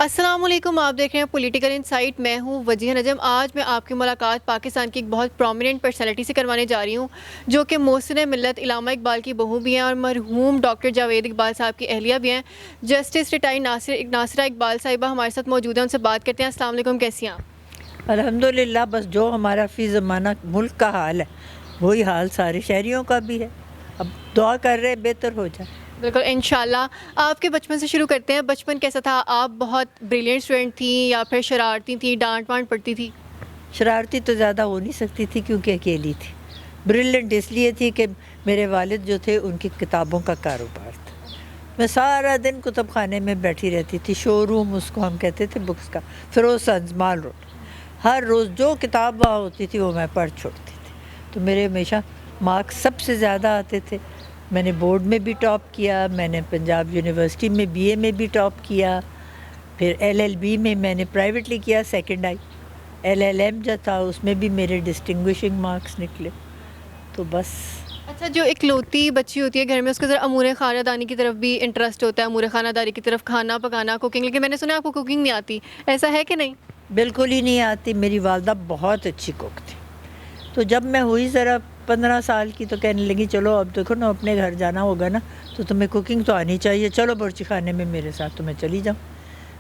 السلام علیکم، آپ دیکھ رہے ہیں پولیٹیکل انسائٹ. میں ہوں وجیہ نجم. آج میں آپ کی ملاقات پاکستان کی ایک بہت پرومیننٹ پرسنالٹی سے کروانے جا رہی ہوں جو کہ محسن ملت علامہ اقبال کی بہو بھی ہیں اور مرحوم ڈاکٹر جاوید اقبال صاحب کی اہلیہ بھی ہیں. جسٹس ریٹائرڈ ناصرہ اقبال صاحبہ ہمارے ساتھ موجود ہیں. ان سے بات کرتے ہیں. السلام علیکم، کیسی ہیں آپ؟ الحمدللہ. بس جو ہمارا فی زمانہ ملک کا حال ہے وہی حال سارے شہریوں کا بھی ہے. اب دعا کر رہے بہتر ہو جائے. بالکل انشاءاللہ. آپ کے بچپن سے شروع کرتے ہیں. بچپن کیسا تھا؟ آپ بہت بریلینٹ اسٹوڈنٹ تھیں یا پھر شرارتی تھیں، ڈانٹ وانٹ پڑتی تھی؟ شرارتی تو زیادہ ہو نہیں سکتی تھی کیونکہ اکیلی تھی. بریلنٹ اس لیے تھی کہ میرے والد جو تھے ان کی کتابوں کا کاروبار تھا. میں سارا دن کتب خانے میں بیٹھی رہتی تھی. شو روم اس کو ہم کہتے تھے بکس کا، فیروز سنز مال روڈ. ہر روز جو کتاب وہاں ہوتی تھی وہ میں پڑھ چھوڑتی تھی. تو میرے ہمیشہ مارکس سب سے زیادہ آتے تھے. میں نے بورڈ میں بھی ٹاپ کیا، میں نے پنجاب یونیورسٹی میں بی اے میں بھی ٹاپ کیا، پھر ایل ایل بی میں نے پرائیویٹلی کیا، second I. L L M جو تھا اس میں بھی میرے ڈسٹنگوشنگ مارکس نکلے. تو بس. اچھا، جو اکلوتی بچی ہوتی ہے گھر میں اس کو ذرا امور خانہ داری کی طرف بھی انٹرسٹ ہوتا ہے، امور خانہ داری کی طرف، کھانا پکانا، کوکنگ. لیکن میں نے سنا آپ کو کوکنگ نہیں آتی، ایسا ہے کہ نہیں؟ بالکل ہی نہیں آتی. میری والدہ بہت اچھی کوک تھی. تو جب میں ہوئی ذرا 15 سال کی تو کہنے لگی چلو اب دیکھو نا اپنے گھر جانا ہوگا نا تو تمہیں کوکنگ تو آنی چاہیے، چلو برچی خانے میں میرے ساتھ. تو میں چلی جاؤں.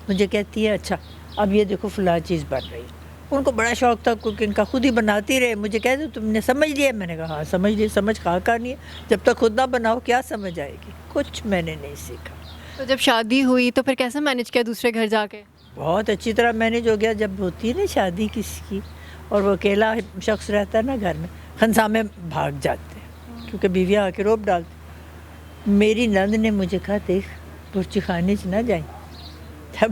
مجھے کہتی ہے اچھا اب یہ دیکھو فلاں چیز بن رہی ہے. ان کو بڑا شوق تھا کوکنگ کا، خود ہی بناتی رہے. مجھے کہتے تم نے سمجھ لیا؟ میں نے کہا ہاں سمجھ لیا. سمجھ کہا نہیں ہے، جب تک خود نہ بناؤ کیا سمجھ آئے گی. کچھ میں نے نہیں سیکھا. تو جب شادی ہوئی تو پھر کیسے مینیج کیا دوسرے گھر جا کے؟ بہت اچھی طرح مینیج ہو گیا. جب ہوتی ہے نا شادی کسی کی اور وہ اکیلا شخص رہتا ہے نا گھر میں، خنسا میں بھاگ جاتے ہیں کیونکہ بیویاں آ کے روپ ڈالتی. میری نند نے مجھے کہا دیکھ برچی خانے سے نہ جائیں،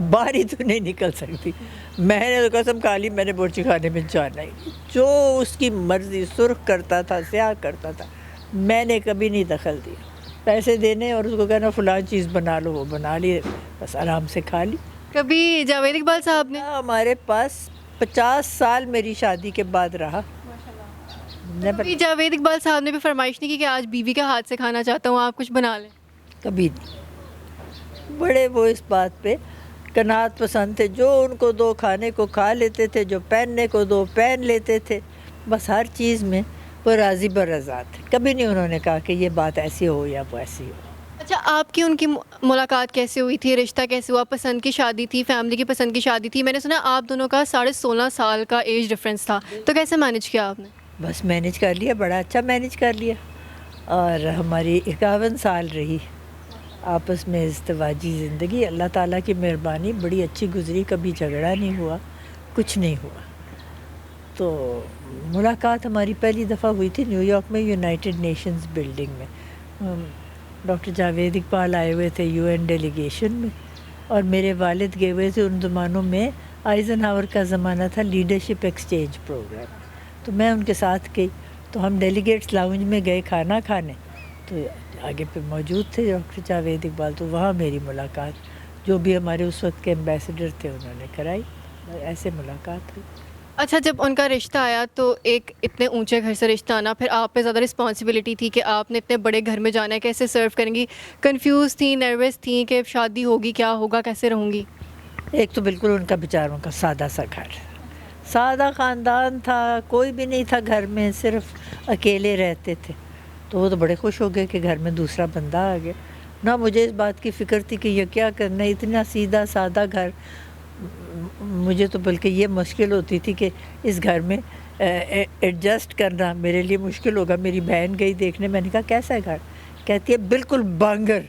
باہر ہی تو نہیں نکل سکتی. میں نے تو قسم کھا لی میں نے برچی خانے میں جانا ہی. جو اس کی مرضی سرخ کرتا تھا سیاہ کرتا تھا، میں نے کبھی نہیں دخل دیا. پیسے دینے اور اس کو کہنا فلاں چیز بنا لو، وہ بنا لی، بس آرام سے کھا لی. کبھی جاوید اقبال صاحب نے ہمارے پاس 50 سال میری شادی کے بعد رہا. کبھی جاوید اقبال صاحب نے بھی فرمائش نہیں کی کہ آج بیوی کے ہاتھ سے کھانا چاہتا ہوں، آپ کچھ بنا لیں؟ کبھی نہیں. بڑے وہ اس بات پہ قناعت پسند تھے. جو ان کو دو کھانے کو کھا لیتے تھے، جو پہننے کو دو پہن لیتے تھے. بس ہر چیز میں وہ راضی برضا تھے. کبھی نہیں انہوں نے کہا کہ یہ بات ایسی ہو یا وہ ایسی ہو. اچھا، آپ کی ان کی ملاقات کیسے ہوئی تھی؟ رشتہ کیسے ہوا؟ پسند کی شادی تھی؟ فیملی کی پسند کی شادی تھی؟ میں نے سنا آپ دونوں کا 16.5 سال کا ایج ڈفرینس تھا، تو کیسے مینیج کیا آپ نے؟ بس مینیج کر لیا، بڑا اچھا مینیج کر لیا. اور ہماری 51 سال رہی آپس میں ازدواجی زندگی. اللہ تعالیٰ کی مہربانی بڑی اچھی گزری. کبھی جھگڑا نہیں ہوا، کچھ نہیں ہوا. تو ملاقات ہماری پہلی دفعہ ہوئی تھی نیو یارک میں، یونائٹڈ نیشنز بلڈنگ میں. ڈاکٹر جاوید اقبال آئے ہوئے تھے یو این ڈیلیگیشن میں، اور میرے والد گئے ہوئے تھے. ان زمانوں میں آئزن ہاور کا زمانہ تھا، لیڈرشپ ایکسچینج پروگرام. تو میں ان کے ساتھ گئی. تو ہم ڈیلیگیٹس لاؤنج میں گئے کھانا کھانے. تو آگے پہ موجود تھے ڈاکٹر جاوید اقبال. تو وہاں میری ملاقات جو بھی ہمارے اس وقت کے ایمبیسڈر تھے انہوں نے کرائی. ایسے ملاقات ہوئی. اچھا، جب ان کا رشتہ آیا تو ایک اتنے اونچے گھر سے رشتہ آنا، پھر آپ پہ زیادہ رسپانسبلٹی تھی کہ آپ نے اتنے بڑے گھر میں جانا ہے، کیسے سرو کریں گی؟ کنفیوز تھیں، نروس تھیں کہ شادی ہوگی کیا ہوگا، کیسے رہوں گی؟ ایک تو بالکل ان کا بیچاروں کا سادہ سا گھر، سادہ خاندان تھا. کوئی بھی نہیں تھا گھر میں، صرف اکیلے رہتے تھے. تو وہ تو بڑے خوش ہو گئے کہ گھر میں دوسرا بندہ آ گیا. نہ مجھے اس بات کی فکر تھی کہ یہ کیا کرنا ہے، اتنا سیدھا سادہ گھر. مجھے تو بلکہ یہ مشکل ہوتی تھی کہ اس گھر میں ایڈجسٹ کرنا میرے لیے مشکل ہوگا. میری بہن گئی دیکھنے، میں نے کہا کیسا ہے گھر؟ کہتی ہے بالکل بانگر،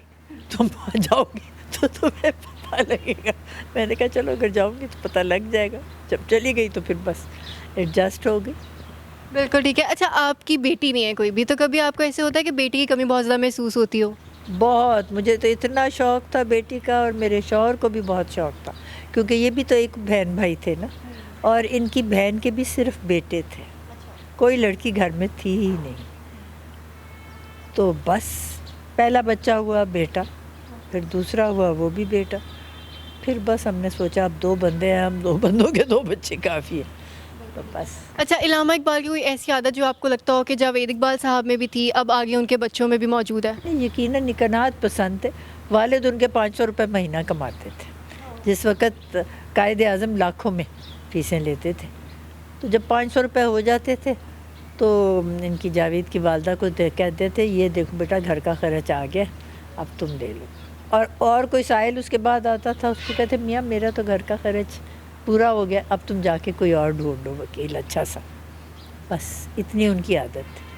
تم آ جاؤ گی تو تمہیں پتہ لگے گا. میں نے کہا چلو اگر جاؤں گی تو پتہ لگ جائے گا. جب چلی گئی تو پھر بس ایڈجسٹ ہو گئی. بالکل ٹھیک ہے. اچھا، آپ کی بیٹی نہیں ہے کوئی بھی، تو کبھی آپ کو ایسے ہوتا ہے کہ بیٹی کی کمی بہت زیادہ محسوس ہوتی ہو؟ بہت. مجھے تو اتنا شوق تھا بیٹی کا، اور میرے شوہر کو بھی بہت شوق تھا کیونکہ یہ بھی تو ایک بہن بھائی تھے نا. اور ان کی بہن کے بھی صرف بیٹے تھے، کوئی لڑکی گھر میں تھی ہی نہیں. تو بس پہلا بچہ ہوا بیٹا، پھر دوسرا ہوا وہ بھی بیٹا. پھر بس ہم نے سوچا اب 2 بندے ہیں، ہم 2 بندوں کے 2 بچے کافی ہیں. تو بس. اچھا، علامہ اقبال کی کوئی ایسی عادت جو آپ کو لگتا ہو کہ جاوید اقبال صاحب میں بھی تھی، اب آگے ان کے بچوں میں بھی موجود ہے؟ یقیناً قناعت پسند تھے. والد ان کے 500 روپے مہینہ کماتے تھے. جس وقت قائد اعظم لاکھوں میں فیسیں لیتے تھے، تو جب 500 روپے ہو جاتے تھے تو ان کی جاوید کی والدہ کو کہتے تھے یہ دیکھو بیٹا گھر کا خرچ آ گیا، اب تم لے لو. اور کوئی سائل اس کے بعد آتا تھا، اس کو کہتے میاں میرا تو گھر کا خرچ پورا ہو گیا، اب تم جا کے کوئی اور ڈھونڈو وکیل اچھا سا. بس اتنی ان کی عادت تھی.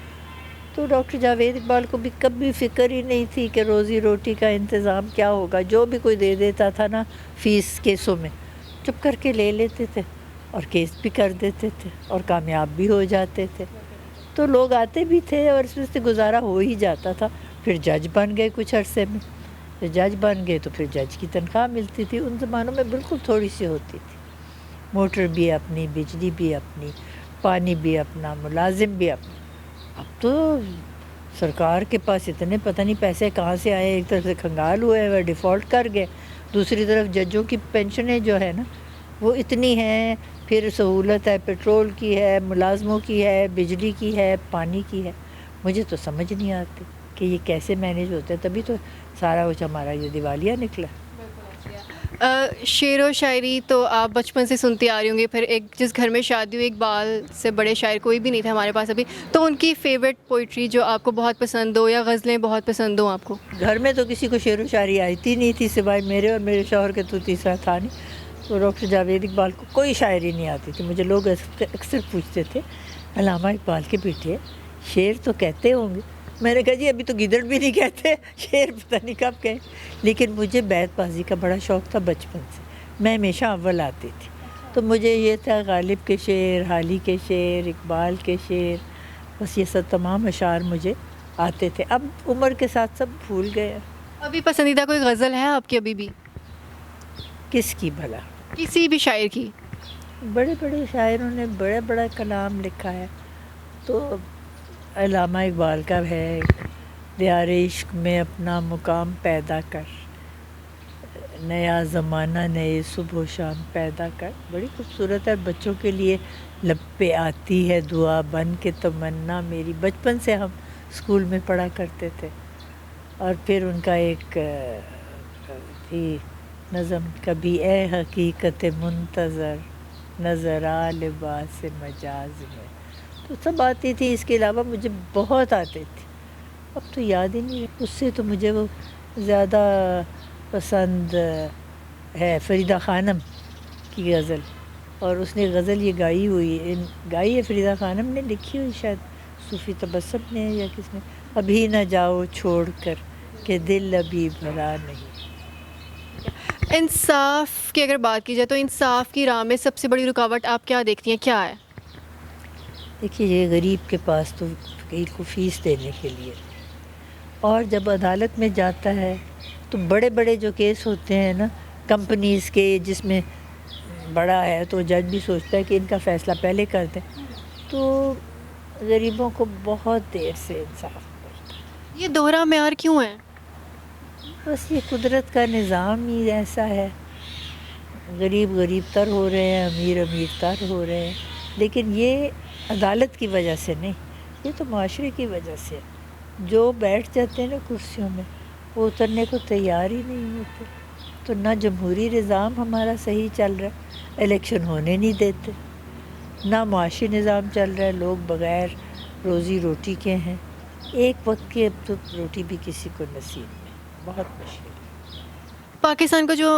تو ڈاکٹر جاوید اقبال کو بھی کبھی فکر ہی نہیں تھی کہ روزی روٹی کا انتظام کیا ہوگا. جو بھی کوئی دے دیتا تھا نا فیس کیسوں میں، چپ کر کے لے لیتے تھے اور کیس بھی کر دیتے تھے اور کامیاب بھی ہو جاتے تھے. تو لوگ آتے بھی تھے اور اس میں سے گزارا ہو ہی جاتا تھا. پھر جج بن گئے کچھ عرصے میں، پھر جج بن گئے تو پھر جج کی تنخواہ ملتی تھی. ان زمانوں میں بالکل تھوڑی سی ہوتی تھی. موٹر بھی اپنی، بجلی بھی اپنی، پانی بھی اپنا، ملازم بھی اپنا. اب تو سرکار کے پاس اتنے پتہ نہیں پیسے کہاں سے آئے. ایک طرف سے کھنگال ہوئے وہ ڈیفالٹ کر گئے، دوسری طرف ججوں کی پینشنیں جو ہے نا وہ اتنی ہیں. پھر سہولت ہے، پیٹرول کی ہے، ملازموں کی ہے، بجلی کی ہے، پانی کی ہے. مجھے تو سمجھ نہیں آتی کہ یہ کیسے مینیج ہوتا ہے. تبھی تو سارا کچھ ہمارا یہ دیوالیہ نکلا. شعر و شاعری تو آپ بچپن سے سنتی آ رہی ہوں گی. پھر ایک جس گھر میں شادی ہوئی اقبال سے بڑے شاعر کوئی بھی نہیں تھا ہمارے پاس ابھی، تو ان کی فیوریٹ پوئٹری جو آپ کو بہت پسند ہو یا غزلیں بہت پسند ہوں آپ کو؟ گھر میں تو کسی کو شعر و شاعری آتی نہیں تھی سوائے میرے اور میرے شوہر کے، تو تیسرا تھا نہیں. تو ڈاکٹر جاوید اقبال کو کوئی شاعری نہیں آتی تھی. مجھے لوگ اکثر پوچھتے تھے علامہ اقبال کے بیٹے شعر تو کہتے ہوں گے. میں نے کہا جی ابھی تو گدڑ بھی نہیں کہتے، شعر پتہ نہیں کب کہیں. لیکن مجھے بیت بازی کا بڑا شوق تھا بچپن سے. میں ہمیشہ اول آتی تھی. تو مجھے یہ تھا غالب کے شعر، حالی کے شعر، اقبال کے شعر، بس یہ سب تمام اشعار مجھے آتے تھے. اب عمر کے ساتھ سب بھول گئے. ابھی پسندیدہ کوئی غزل ہے آپ کی ابھی بھی؟ کس کی بھلا؟ کسی بھی شاعر کی. بڑے بڑے شاعروں نے بڑا بڑا کلام لکھا ہے. تو علامہ اقبال کا ہے دیار عشق میں اپنا مقام پیدا کر، نیا زمانہ نئے صبح و شام پیدا کر. بڑی خوبصورت ہے. بچوں کے لیے لب پہ آتی ہے دعا بن کے تمنا میری. بچپن سے ہم اسکول میں پڑھا کرتے تھے. اور پھر ان کا ایک تھی نظم، کبھی اے حقیقت منتظر نظر آ لباس مجاز میں. تو سب آتی تھی. اس کے علاوہ مجھے بہت آتے تھے، اب تو یاد ہی نہیں. اس سے تو مجھے وہ زیادہ پسند ہے فریدہ خانم کی غزل. اور اس نے غزل یہ گائی ہے فریدہ خانم نے، لکھی ہوئی شاید صوفی تبسم نے یا کس نے. ابھی نہ جاؤ چھوڑ کر کہ دل ابھی بھرا نہیں. انصاف کی اگر بات کی جائے تو انصاف کی راہ میں سب سے بڑی رکاوٹ آپ کیا دیکھتی ہیں، کیا ہے؟ دیکھیے یہ غریب کے پاس تو وکیل کو فیس دینے کے لیے، اور جب عدالت میں جاتا ہے تو بڑے بڑے جو کیس ہوتے ہیں نا کمپنیز کے، جس میں بڑا ہے تو جج بھی سوچتا ہے کہ ان کا فیصلہ پہلے کر دیں. تو غریبوں کو بہت دیر سے انصاف ملتا ہے. یہ دوہرا معیار کیوں ہے؟ بس یہ قدرت کا نظام ہی ایسا ہے. غریب غریب تر ہو رہے ہیں، امیر امیر تر ہو رہے ہیں. لیکن یہ عدالت کی وجہ سے نہیں، یہ تو معاشرے کی وجہ سے. جو بیٹھ جاتے ہیں نا کرسیوں میں وہ اترنے کو تیار ہی نہیں ہوتے. تو نہ جمہوری نظام ہمارا صحیح چل رہا ہے، الیکشن ہونے نہیں دیتے، نہ معاشی نظام چل رہا ہے. لوگ بغیر روزی روٹی کے ہیں. ایک وقت کی اب تو روٹی بھی کسی کو نصیب نہیں، بہت مشکل. پاکستان کا جو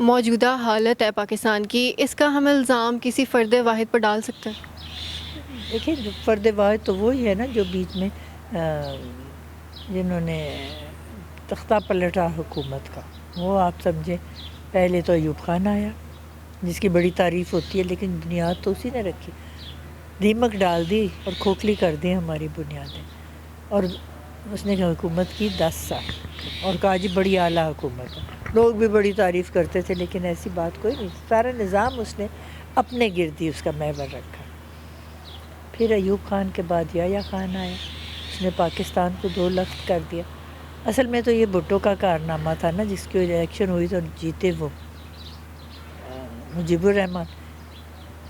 موجودہ حالت ہے پاکستان کی، اس کا ہم الزام کسی فرد واحد پر ڈال سکتے ہیں؟ دیکھیں فرد واحد تو وہی ہے نا جو بیچ میں جنہوں نے تختہ پلٹا حکومت کا. وہ آپ سمجھیں پہلے تو ایوب خان آیا جس کی بڑی تعریف ہوتی ہے، لیکن بنیاد تو اسی نے رکھی. دیمک ڈال دی اور کھوکھلی کر دی ہماری بنیادیں. اور اس نے حکومت کی 10 سال اور کہا جی بڑی اعلیٰ حکومت ہے. لوگ بھی بڑی تعریف کرتے تھے لیکن ایسی بات کوئی نہیں. سارا نظام اس نے اپنے گرد ہی اس کا محور رکھا. پھر ایوب خان کے بعد یحییٰ خان آیا، اس نے پاکستان کو 2 لخت کر دیا. اصل میں تو یہ بھٹو کا کارنامہ تھا نا، جس کی الیکشن ہوئی تو جیتے وہ مجیب الرحمن.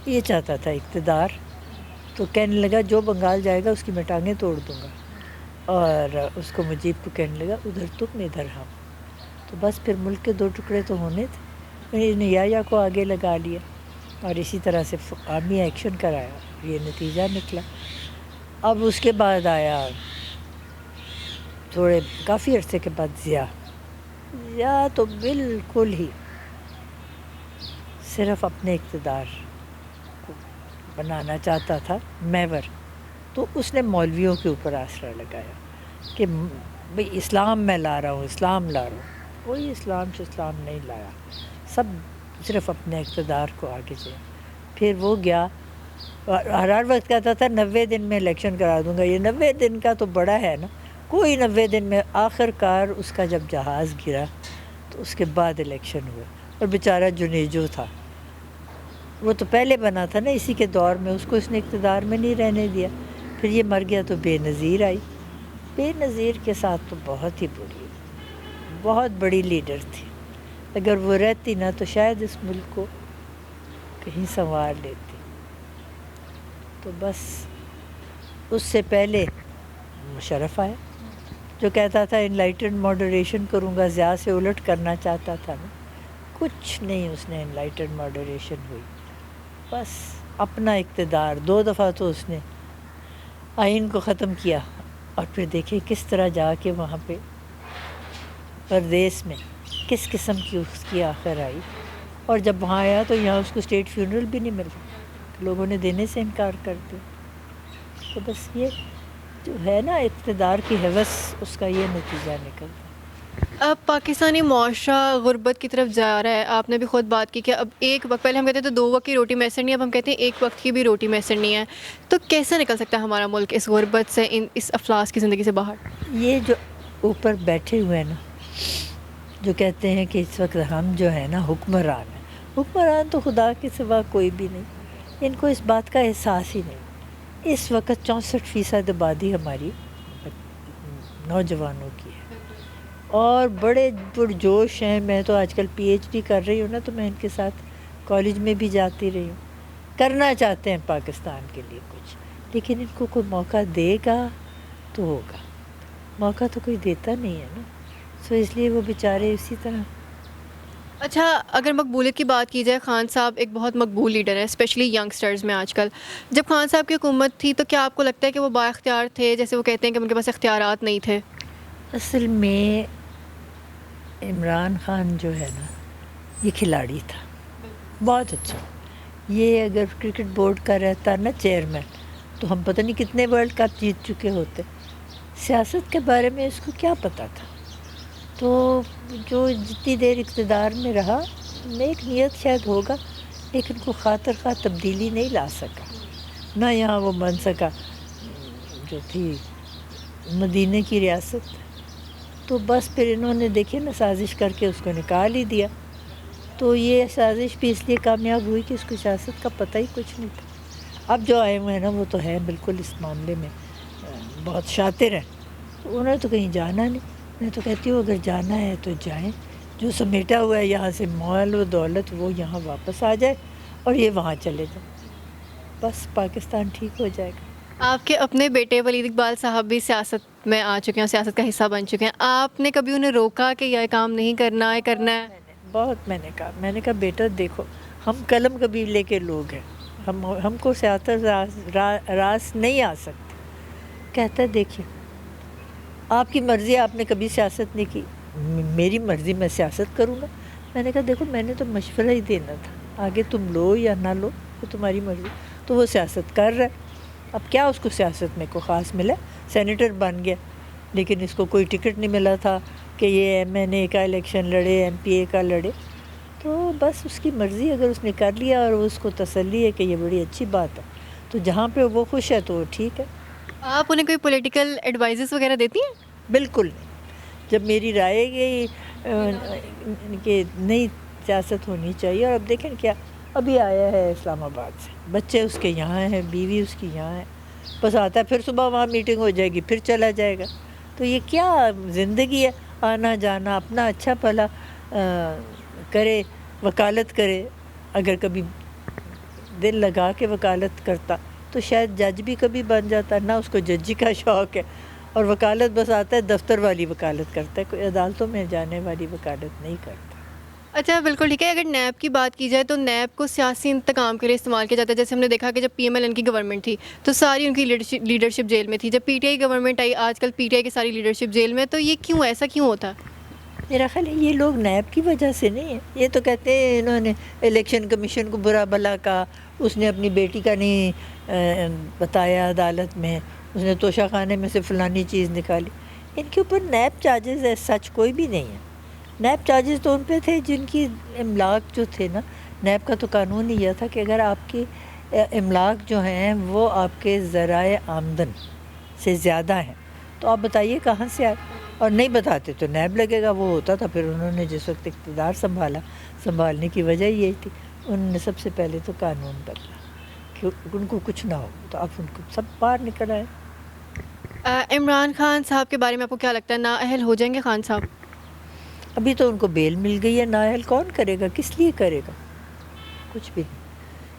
یہ چاہتا تھا اقتدار، تو کہنے لگا جو بنگال جائے گا اس کی میں ٹانگیں توڑ دوں گا. اور اس کو مجیب کو کہنے لگا ادھر تم ادھر ہم. تو بس پھر ملک کے 2 ٹکڑے تو ہونے تھے. یا کو آگے لگا لیا اور اسی طرح سے آرمی ایکشن کرایا، یہ نتیجہ نکلا۔ اب اس کے بعد آیا کافی عرصے کے بعد ضیاء تو بالکل ہی صرف اپنے اقتدار کو بنانا چاہتا تھا محور، تو اس نے مولویوں کے اوپر آسرا لگایا کہ بھئی اسلام میں لا رہا ہوں، اسلام لا رہا ہوں۔ کوئی اسلام نہیں لایا، سب صرف اپنے اقتدار کو آگے سے۔ پھر وہ گیا اور ہر وقت کہتا تھا 90 دن میں الیکشن کرا دوں گا۔ یہ 90 دن کا تو بڑا ہے نا، کوئی 90 دن میں، آخر کار اس کا جب جہاز گرا تو اس کے بعد الیکشن ہوا، اور بیچارہ جنیجو تھا، وہ تو پہلے بنا تھا نا اسی کے دور میں، اس کو اس نے اقتدار میں نہیں رہنے دیا۔ پھر یہ مر گیا تو بے نظیر آئی۔ بے نظیر کے ساتھ تو بہت ہی بہت بڑی لیڈر تھی، اگر وہ رہتی نا تو شاید اس ملک کو کہیں سنوار لیتی۔ تو بس اس سے پہلے مشرف آیا جو کہتا تھا انلائٹنڈ ماڈریشن کروں گا، ضیاء سے الٹ کرنا چاہتا تھا نا، کچھ نہیں اس نے انلائٹنڈ ماڈریشن ہوئی، بس اپنا اقتدار۔ 2 دفعہ تو اس نے آئین کو ختم کیا، اور پھر دیکھیں کس طرح جا کے وہاں پہ پردیس میں کس قسم کی اس کی آخر آئی، اور جب وہاں آیا تو یہاں اس کو اسٹیٹ فیونرل بھی نہیں ملا، لوگوں نے دینے سے انکار کر دیا۔ تو بس یہ جو ہے نا اقتدار کی ہوس، اس کا یہ نتیجہ نکلتا۔ اب پاکستانی معاشرہ غربت کی طرف جا رہا ہے، آپ نے بھی خود بات کی کہ اب ایک وقت، پہلے ہم کہتے تھے 2 وقت کی روٹی میسر نہیں، اب ہم کہتے ہیں 1 وقت کی بھی روٹی میسر نہیں ہے۔ تو کیسے نکل سکتا ہے ہمارا ملک اس غربت سے، اس افلاس کی زندگی سے باہر؟ یہ جو اوپر بیٹھے ہوئے ہیں نا، جو کہتے ہیں کہ اس وقت ہم جو ہے نا حکمران ہیں، حکمران تو خدا کے سوا کوئی بھی نہیں، ان کو اس بات کا احساس ہی نہیں۔ اس وقت 64% آبادی ہماری نوجوانوں کی ہے، اور بڑے پرجوش ہیں۔ میں تو آج کل PhD کر رہی ہوں نا، تو میں ان کے ساتھ کالج میں بھی جاتی رہی ہوں، کرنا چاہتے ہیں پاکستان کے لیے کچھ، لیکن ان کو کوئی موقع دے گا تو ہوگا، موقع تو کوئی دیتا نہیں ہے نا، سو اس لیے وہ بیچارے اسی طرح۔ اچھا، اگر مقبولیت کی بات کی جائے، خان صاحب ایک بہت مقبول لیڈر ہے، اسپیشلی ینگسٹرز میں آج کل۔ جب خان صاحب کی حکومت تھی تو کیا آپ کو لگتا ہے کہ وہ با اختیار تھے، جیسے وہ کہتے ہیں کہ ان کے پاس اختیارات نہیں تھے؟ اصل میں عمران خان جو ہے نا، یہ کھلاڑی تھا، بہت اچھا۔ یہ اگر کرکٹ بورڈ کا رہتا نا چیئرمین، تو ہم پتہ نہیں کتنے ورلڈ کپ جیت چکے ہوتے۔ سیاست کے بارے میں اس کو کیا پتہ تھا، تو جو جتنی دیر اقتدار میں رہا، نیک نیت شاید ہوگا، لیکن کو خاطر خواہ تبدیلی نہیں لا سکا، نہ یہاں وہ بن سکا جو تھی مدینہ کی ریاست۔ تو بس پھر انہوں نے دیکھے نا سازش کر کے اس کو نکال ہی دیا، تو یہ سازش بھی اس لیے کامیاب ہوئی کہ اس کو سیاست کا پتہ ہی کچھ نہیں تھا۔ اب جو آئے ہوئے ہیں نا، وہ تو ہے بالکل اس معاملے میں بہت شاطر ہیں، تو انہوں نے تو کہیں جانا نہیں۔ میں تو کہتی ہوں اگر جانا ہے تو جائیں، جو سمیٹا ہوا ہے یہاں سے مال و دولت، وہ یہاں واپس آ جائے اور یہ وہاں چلے جائیں، بس پاکستان ٹھیک ہو جائے گا۔ آپ کے اپنے بیٹے ولید اقبال صاحب بھی سیاست میں آ چکے ہیں، سیاست کا حصہ بن چکے ہیں، آپ نے کبھی انہیں روکا کہ یہ کام نہیں کرنا ہے، کرنا ہے؟ میں نے کہا بیٹا دیکھو، ہم قلم قبیلے کے لوگ ہیں، ہم کو سیاست راس نہیں آ سکتی۔ کہتا ہے دیکھیے آپ کی مرضی، آپ نے کبھی سیاست نہیں کی، میری مرضی میں سیاست کروں گا۔ میں نے کہا دیکھو میں نے تو مشورہ ہی دینا تھا، آگے تم لو یا نہ لو وہ تمہاری مرضی۔ تو وہ سیاست کر رہا ہے، اب کیا اس کو سیاست میں کوئی خاص ملا، سینیٹر بن گیا، لیکن اس کو کوئی ٹکٹ نہیں ملا تھا کہ یہ MNA کا الیکشن لڑے، MPA کا لڑے۔ تو بس اس کی مرضی، اگر اس نے کر لیا اور اس کو تسلی ہے کہ یہ بڑی اچھی بات ہے، تو جہاں پہ وہ خوش ہے تو وہ ٹھیک ہے۔ آپ انہیں کوئی پولیٹیکل ایڈوائزز وغیرہ دیتی ہیں؟ بالکل نہیں۔ جب میری رائے گئی کہ نئی سیاست ہونی چاہیے، اور اب دیکھیں کیا ابھی آیا ہے اسلام آباد سے، بچے اس کے یہاں ہیں، بیوی اس کی یہاں ہے، بس آتا ہے پھر صبح وہاں میٹنگ ہو جائے گی، پھر چلا جائے گا۔ تو یہ کیا زندگی ہے، آنا جانا، اپنا اچھا بھلا کرے، وکالت کرے۔ اگر کبھی دل لگا کے وکالت کرتا تو شاید جج بھی کبھی بن جاتا، نہ اس کو ججی کا شوق ہے، اور وکالت بس آتا ہے دفتر والی وکالت کرتا ہے، کوئی عدالتوں میں جانے والی وکالت نہیں کرتا۔ اچھا بالکل ٹھیک ہے. اگر نیب کی بات کی جائے تو نیب کو سیاسی انتقام کے لیے استعمال کیا جاتا ہے. جیسے ہم نے دیکھا کہ جب پی ایم ایل این کی گورنمنٹ تھی تو ساری ان کی لیڈرشپ جیل میں تھی. جب پی ٹی آئی گورنمنٹ آئی آج کل پی ٹی آئی کی ساری لیڈرشپ جیل میں. تو یہ کیوں ایسا کیوں ہوتا؟ میرا خیال ہے یہ لوگ نیب کی وجہ سے نہیں ہے. یہ تو کہتے ہیں انہوں نے الیکشن کمیشن کو برا بھلا کہا, اس نے اپنی بیٹی کا نہیں بتایا عدالت میں, اس نے توشہ خانے میں سے فلانی چیز نکالی. ان کے اوپر نیب چارجز ہے سچ کوئی بھی نہیں ہے. نیب چارجز تو ان پہ تھے جن کی املاک جو تھے نا. نیب کا تو قانون ہی یہ تھا کہ اگر آپ کی املاک جو ہیں وہ آپ کے ذرائع آمدن سے زیادہ ہیں تو آپ بتائیے کہاں سے آئے, اور نہیں بتاتے تو نیب لگے گا. وہ ہوتا تھا. پھر انہوں نے جس وقت اقتدار سنبھالنے کی وجہ یہی تھی, انہوں نے سب سے پہلے تو قانون بدلا کہ ان کو کچھ نہ ہو. تو اب ان کو سب باہر نکل آئے. عمران خان صاحب کے بارے میں آپ کو کیا لگتا ہے؟ نااہل ہو جائیں گے خان صاحب؟ ابھی تو ان کو بیل مل گئی ہے. نااہل کون کرے گا, کس لیے کرے گا, کچھ بھی نہیں.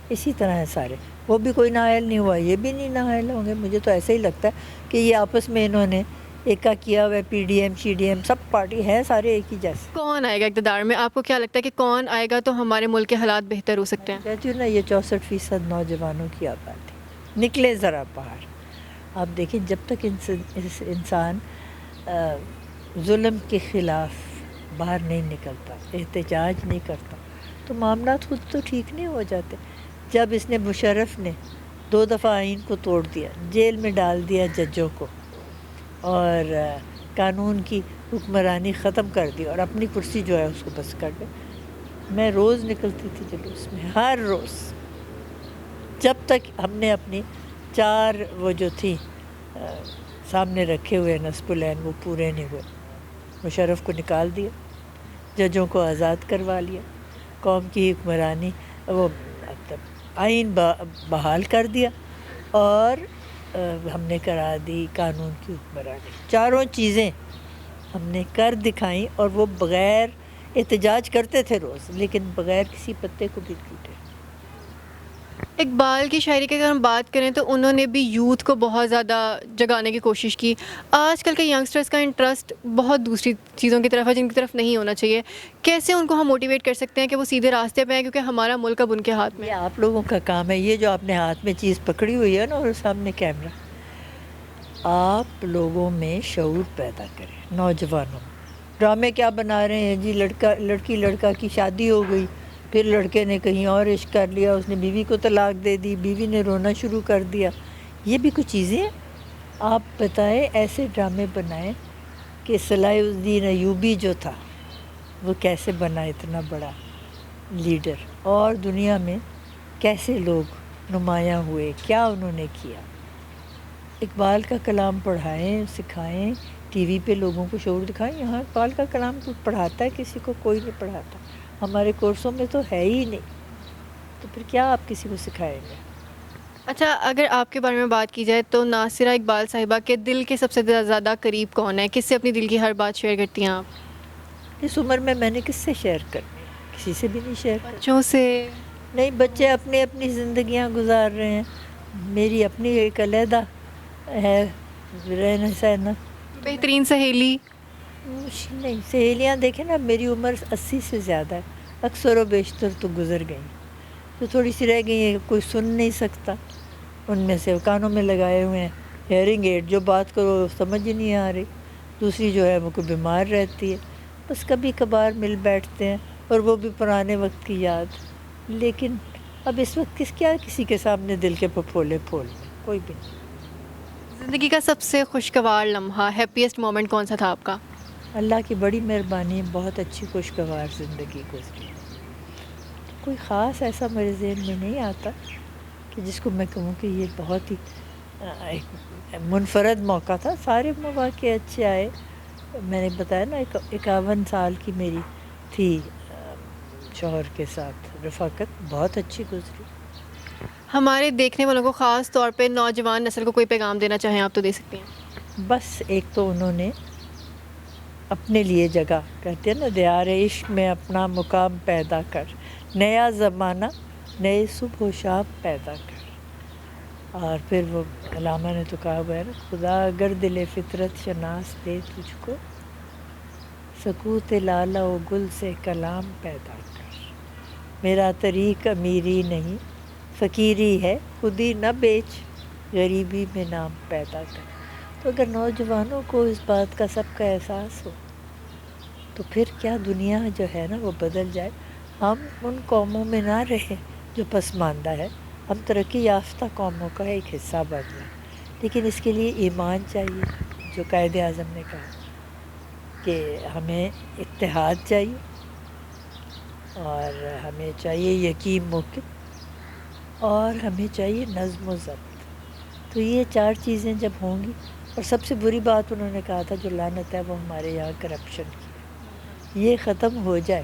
اسی طرح ہے سارے. وہ بھی کوئی نااہل نہیں ہوا, یہ بھی نہیں نااہل ہوں گے. مجھے تو ایسا ہی لگتا ہے کہ یہ آپس میں انہوں نے ایکا کیا ہوا ہے. P D M C D M سب پارٹی ہیں سارے ایک ہی جیسے. کون آئے گا اقتدار میں؟ آپ کو کیا لگتا ہے کہ کون آئے گا تو ہمارے ملک کے حالات بہتر ہو سکتے ہیں؟ کہتی ہوں نا, یہ 64% نوجوانوں کی آبادی. نکلے ذرا باہر. آپ دیکھیں جب تک انسان ظلم کے خلاف باہر نہیں نکلتا, احتجاج نہیں کرتا, تو معاملات خود تو ٹھیک نہیں ہو جاتے. جب اس نے مشرف نے 2 دفعہ آئین کو توڑ دیا, جیل میں ڈال دیا ججوں کو, اور قانون کی حکمرانی ختم کر دی, اور اپنی کرسی جو ہے اس کو بس کر دے. میں روز نکلتی تھی جلوس میں, ہر روز, جب تک ہم نے اپنی 4 وہ جو تھی سامنے رکھے ہوئے نصب العین وہ پورے نہیں ہوئے. مشرف کو نکال دیا, ججوں کو آزاد کروا لیا, قوم کی حکمرانی وہ آئین بحال کر دیا, اور ہم نے کرا دی قانون کی حکمرانی. 4 چیزیں ہم نے کر دکھائیں, اور وہ بغیر احتجاج کرتے تھے روز, لیکن بغیر کسی پتے کو بھی ٹوٹے. اقبال کی شاعری کی اگر ہم بات کریں تو انہوں نے بھی یوتھ کو بہت زیادہ جگانے کی کوشش کی. آج کل کے ینگسٹرز کا انٹرسٹ بہت دوسری چیزوں کی طرف ہے جن کی طرف نہیں ہونا چاہیے. کیسے ان کو ہم موٹیویٹ کر سکتے ہیں کہ وہ سیدھے راستے پہ ہیں, کیونکہ ہمارا ملک اب ان کے ہاتھ میں یہ ہے؟ آپ لوگوں کا کام ہے. یہ جو آپ نے ہاتھ میں چیز پکڑی ہوئی ہے نا, اور سامنے کیمرہ, آپ لوگوں میں شعور پیدا کریں. نوجوانوں ڈرامے کیا بنا رہے ہیں جی, لڑکی لڑکا کی شادی ہو گئی, پھر لڑکے نے کہیں اور عشق کر لیا, اس نے بیوی کو طلاق دے دی, بیوی نے رونا شروع کر دیا. یہ بھی کچھ چیزیں ہیں. آپ بتائیں ایسے ڈرامے بنائیں کہ صلاح الدین ایوبی جو تھا وہ کیسے بنا اتنا بڑا لیڈر, اور دنیا میں کیسے لوگ نمایاں ہوئے, کیا انہوں نے کیا. اقبال کا کلام پڑھائیں, سکھائیں, ٹی وی پہ لوگوں کو شعور دکھائیں. یہاں اقبال کا کلام کوئی پڑھاتا ہے کسی کو؟ کوئی نہیں پڑھاتا. ہمارے کورسوں میں تو ہے ہی نہیں, تو پھر کیا آپ کسی کو سکھائیں گے؟ اچھا اگر آپ کے بارے میں بات کی جائے تو ناصرہ اقبال صاحبہ کے دل کے سب سے زیادہ قریب کون ہے؟ کس سے اپنی دل کی ہر بات شیئر کرتی ہیں آپ؟ اس عمر میں نے کس سے شیئر کرنی ہے؟ کسی سے بھی نہیں شیئر کرنی. بچوں سے؟ نہیں, بچے اپنی زندگیاں گزار رہے ہیں. میری اپنی ایک علیحدہ ہے رہنا سہنا. بہترین سہیلی؟ نہیں, سہیلیاں دیکھیں نا, میری عمر 80 سے زیادہ ہے. اکثر و بیشتر تو گزر گئیں, تو تھوڑی سی رہ گئی ہیں, کوئی سن نہیں سکتا. ان میں سے کانوں میں لگائے ہوئے ہیں ہیئرنگ ایڈ, جو بات کرو سمجھ ہی نہیں آ رہی. دوسری جو ہے وہ کوئی بیمار رہتی ہے. بس کبھی کبھار مل بیٹھتے ہیں, اور وہ بھی پرانے وقت کی یاد. لیکن اب اس وقت کیا کسی کے سامنے دل کے پھپھولے پھول میں, کوئی بھی نہیں. زندگی کا سب سے خوشگوار لمحہ, ہیپیسٹ مومنٹ کون سا تھا آپ کا؟ اللہ کی بڑی مہربانی, بہت اچھی خوشگوار زندگی گزری. کوئی خاص ایسا میرے ذہن میں نہیں آتا کہ جس کو میں کہوں کہ یہ بہت ہی ایک منفرد موقع تھا. سارے مواقع اچھے آئے. میں نے بتایا نا 51 سال کی میری تھی شوہر کے ساتھ رفاقت, بہت اچھی گزری. ہمارے دیکھنے والوں کو, خاص طور پہ نوجوان نسل کو کوئی پیغام دینا چاہیں آپ تو دے سکتی ہیں. بس ایک تو انہوں نے اپنے لیے جگہ, کہتے ہیں نا دیار عشق میں اپنا مقام پیدا کر, نیا زمانہ نئے صبح و شام پیدا کر. اور پھر وہ علامہ نے تو کہا ہوا ہے نا, خدا اگر دل فطرت شناس دے تجھ کو, سکوت لالا و گل سے کلام پیدا کر. میرا طریق امیری نہیں فقیری ہے، خود ہی نہ بیچ غریبی میں نام پیدا کر. تو اگر نوجوانوں کو اس بات کا سب کا احساس ہو تو پھر کیا دنیا جو ہے نا وہ بدل جائے. ہم ان قوموں میں نہ رہیں جو پسماندہ ہے، ہم ترقی یافتہ قوموں کا ایک حصہ بن جائیں. لیکن اس کے لیے ایمان چاہیے، جو قائد اعظم نے کہا کہ ہمیں اتحاد چاہیے اور ہمیں چاہیے یقین محکم اور ہمیں چاہیے نظم و ضبط. تو یہ 4 چیزیں جب ہوں گی، اور سب سے بری بات انہوں نے کہا تھا جو لعنت ہے وہ ہمارے یہاں کرپشن کی ہے، یہ ختم ہو جائے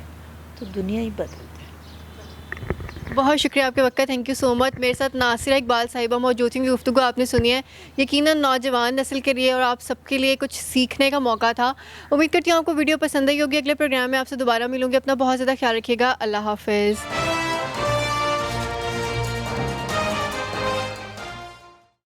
تو دنیا ہی بدل جائے. بہت شکریہ آپ کے وقت کا، تھینک یو سو مچ. میرے ساتھ ناصرہ اقبال صاحبہ موجود تھیں. گفتگو آپ نے سنی ہے، یقیناً نوجوان نسل کے لیے اور آپ سب کے لیے کچھ سیکھنے کا موقع تھا. امید کرتی ہوں آپ کو ویڈیو پسند آئی ہوگی. اگلے پروگرام میں آپ سے دوبارہ ملوں گی. اپنا بہت زیادہ خیال رکھیے گا. اللہ حافظ.